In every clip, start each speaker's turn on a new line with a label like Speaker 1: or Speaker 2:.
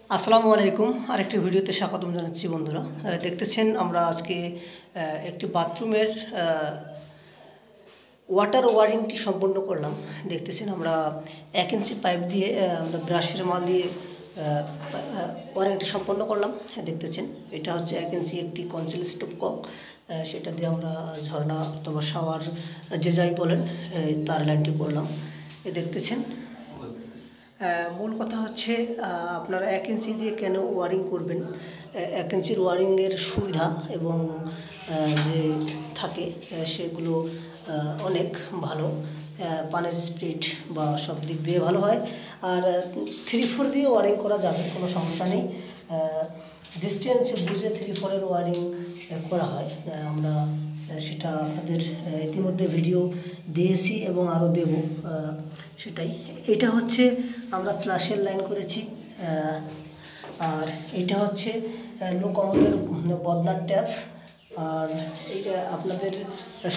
Speaker 1: আসসালামু আলাইকুম। আরেকটি ভিডিওতে স্বাগতম জানাচ্ছি বন্ধুরা। দেখতেছেন আমরা আজকে একটি বাথরুমের ওয়াটার ওয়ারিংটি সম্পন্ন করলাম। দেখতেছেন আমরা 1 ইঞ্চি পাইপ দিয়ে আমরা ব্রাশের মাল দিয়ে ওয়ারিংটি সম্পন্ন করলাম। দেখতেছেন এটা হচ্ছে 1 ইঞ্চি একটি কনসিল স্টোভ কক, সেটা দিয়ে আমরা ঝর্ণা অথবা শাওয়ার যে যাই বলেন তার লাইনটি করলাম। দেখতেছেন মূল কথা হচ্ছে আপনারা 1 ইঞ্চি দিয়ে কেন ওয়ারিং করবেন। 1 ইঞ্চির ওয়ারিংয়ের সুবিধা এবং যে থাকে সেগুলো অনেক ভালো, পানির স্পিড বা সব দিক দিয়ে ভালো হয়। আর 3-4 দিয়ে ওয়ারিং করা যাবে, কোনো সমস্যা নেই। ডিস্টেন্স বুঝে 3-4-এর ওয়ারিং করা হয়। আমরা সেটা আপনাদের ইতিমধ্যে ভিডিও দিয়েছি এবং আরও দেব, সেটাই। এটা হচ্ছে আমরা ফ্ল্যাশের লাইন করেছি, আর এটা হচ্ছে লো কমোডের বদনার ট্যাপ। আর এইটা আপনাদের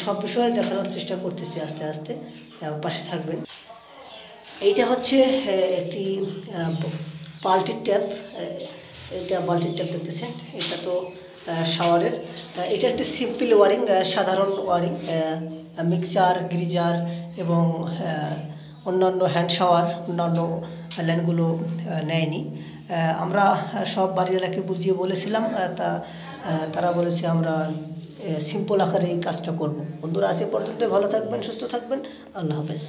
Speaker 1: সব বিষয়ে দেখানোর চেষ্টা করতেছি আস্তে আস্তে, পাশে থাকবেন। এইটা হচ্ছে একটি বালতির ট্যাপ। এটা বালতির ট্যাপ দেখতেছেন, এটা তো শাওয়ারের। এটা একটি সিম্পল ওয়ারিং, সাধারণ ওয়ারিং। মিক্সার, গিজার এবং অন্যান্য হ্যান্ড শাওয়ার অন্যান্য লাইনগুলো নেয়নি। আমরা সব বাড়িওয়ালাকে বুঝিয়ে বলেছিলাম, তারা বলেছে আমরা সিম্পল আকারে এই কাজটা করব। বন্ধুরা, আজ এ পর্যন্ত ভালো থাকবেন, সুস্থ থাকবেন। আল্লাহ হাফেজ।